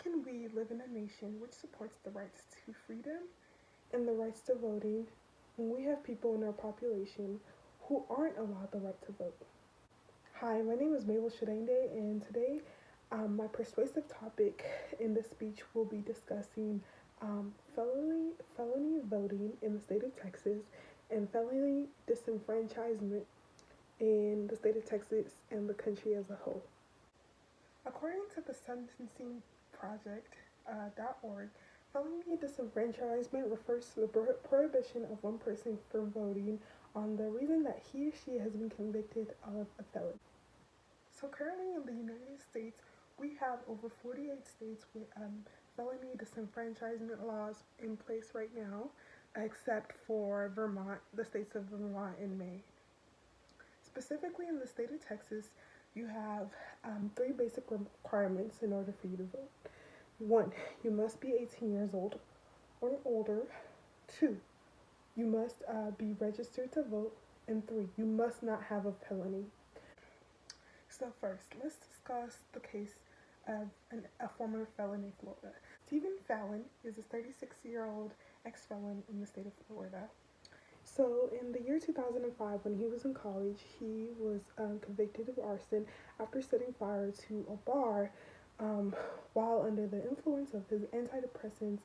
can we live in a nation which supports the rights to freedom and the rights to voting when we have people in our population who aren't allowed the right to vote? Hi, my name is Mabel Shadende, and today my persuasive topic in this speech will be discussing felony voting in the state of Texas and felony disenfranchisement in the state of Texas and the country as a whole. According to the Sentencing Project.org, felony disenfranchisement refers to the prohibition of one person from voting on the reason that he or she has been convicted of a felony. So currently in the United States, we have over 48 states with felony disenfranchisement laws in place right now, except for Vermont, the states of Vermont and Maine. Specifically in the state of Texas, you have three basic requirements in order for you to vote. 1, you must be 18 years old or older. 2, you must be registered to vote. And 3, you must not have a felony. So first, let's discuss the case of a former felon in Florida. Stephen Fallon is a 36-year-old ex-felon in the state of Florida. So in the year 2005, when he was in college, he was convicted of arson after setting fire to a bar while under the influence of his antidepressants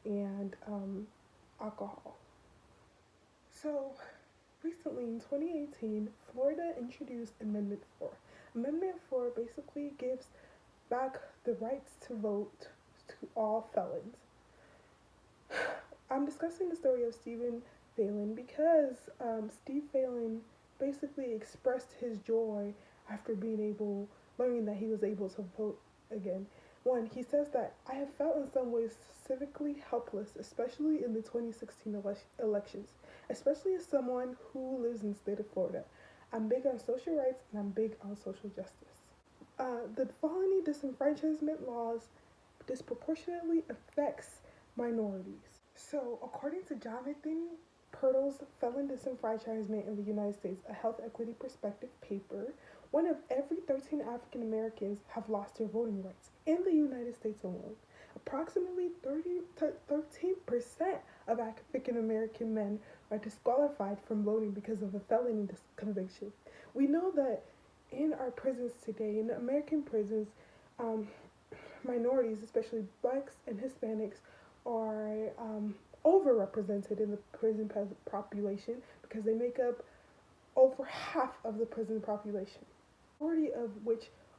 and alcohol. So recently in 2018, Florida introduced Amendment 4. Amendment 4 basically gives back the rights to vote to all felons. I'm discussing the story of Stephen Fallon because Steve Fallon basically expressed his joy after learning that he was able to vote again. 1, he says that I have felt in some ways civically helpless, especially in the 2016 elections, especially as someone who lives in the state of Florida. I'm big on social rights and I'm big on social justice. The felony disenfranchisement laws disproportionately affects minorities. So, according to Jonathan Pirtle's Felon Disenfranchisement in the United States, a Health Equity Perspective paper, 1 of every 13 African Americans have lost their voting rights in the United States alone. Approximately 13% of African American men are disqualified from voting because of a felony conviction. We know that in our prisons today, in American prisons, minorities, especially blacks and Hispanics, are overrepresented in the prison population because they make up over half of the prison population. Majority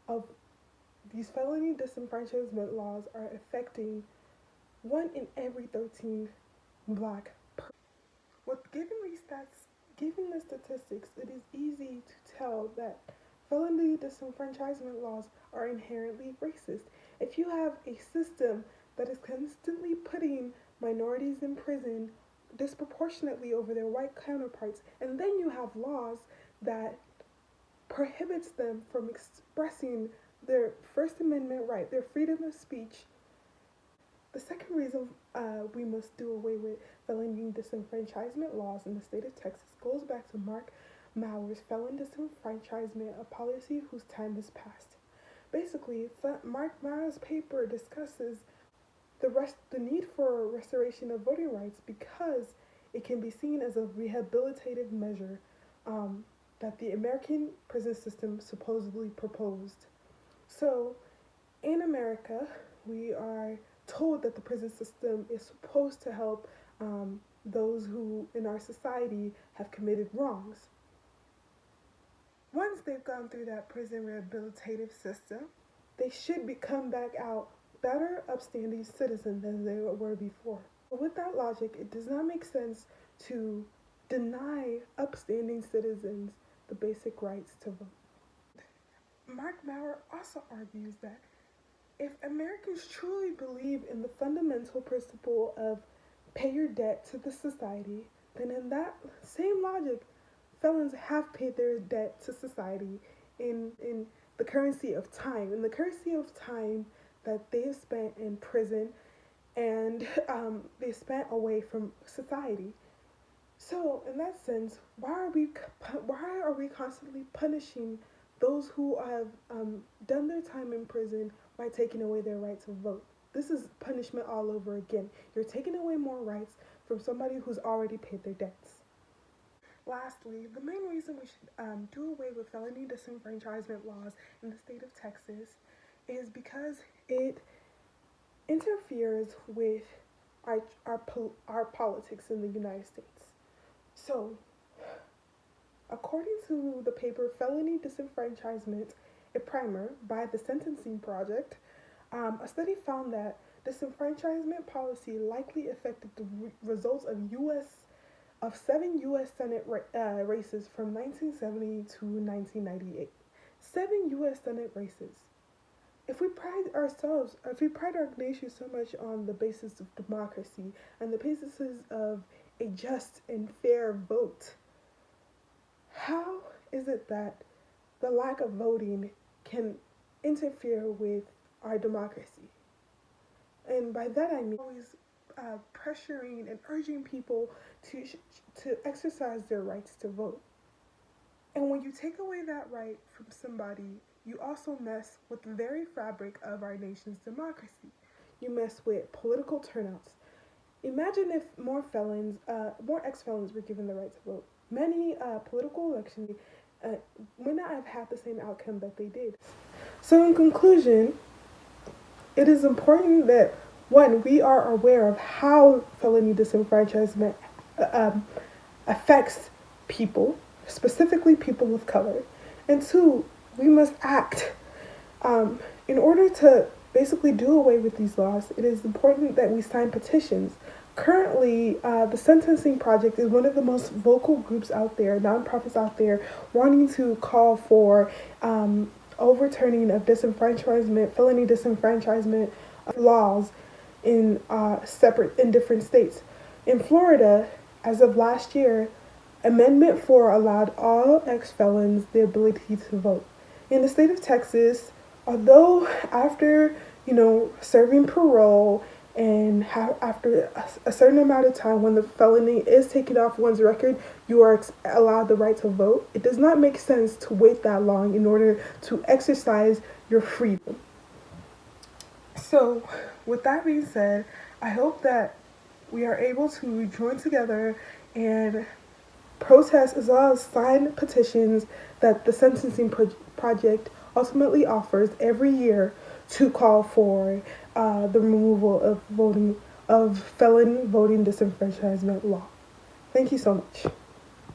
of these felony disenfranchisement laws are affecting 1 in every 13 black persons. Given the statistics, it is easy to tell that felony disenfranchisement laws are inherently racist. If you have a system that is constantly putting minorities in prison disproportionately over their white counterparts, and then you have laws that prohibits them from expressing their First Amendment right, their freedom of speech. The second reason we must do away with felony disenfranchisement laws in the state of Texas goes back to Mark Mauer's felon disenfranchisement, a policy whose time has passed. Basically, Mark Mauer's paper discusses the need for restoration of voting rights because it can be seen as a rehabilitative measure that the American prison system supposedly proposed. So, in America, we are told that the prison system is supposed to help those who in our society have committed wrongs. Once they've gone through that prison rehabilitative system, they should come back out better, upstanding citizens than they were before. But with that logic, it does not make sense to deny upstanding citizens the basic rights to vote. Mark Mauer also argues that if Americans truly believe in the fundamental principle of pay your debt to the society, then in that same logic, felons have paid their debt to society in the currency of time, that they have spent in prison and they spent away from society. So, in that sense, why are we constantly punishing those who have done their time in prison by taking away their right to vote? This is punishment all over again. You're taking away more rights from somebody who's already paid their debts. Lastly, the main reason we should do away with felony disenfranchisement laws in the state of Texas is because it interferes with our politics in the United States. So, according to the paper Felony Disenfranchisement, a Primer by the Sentencing Project, a study found that disenfranchisement policy likely affected the results of 7 U.S. Senate races from 1970 to 1998. 7 U.S. Senate races. If we pride our nation so much on the basis of democracy and the basis of a just and fair vote, how is it that the lack of voting can interfere with our democracy? And by that I mean always pressuring and urging people to exercise their rights to vote. And when you take away that right from somebody, you also mess with the very fabric of our nation's democracy. You mess with political turnouts. Imagine if more ex-felons were given the right to vote. Many political elections would not have had the same outcome that they did. So in conclusion, it is important that, one, we are aware of how felony disenfranchisement affects people, specifically people of color, and two, we must act. In order to basically do away with these laws, it is important that we sign petitions. Currently, the Sentencing Project is one of the most vocal groups out there, nonprofits out there, wanting to call for overturning of felony disenfranchisement laws in different states. In Florida, as of last year, Amendment 4 allowed all ex-felons the ability to vote. In the state of Texas, although after serving parole and after a certain amount of time, when the felony is taken off one's record, you are allowed the right to vote. It does not make sense to wait that long in order to exercise your freedom. So, with that being said, I hope that we are able to join together and protest as well as sign petitions that the Sentencing Project ultimately offers every year to call for the removal of felon voting disenfranchisement law. Thank you so much.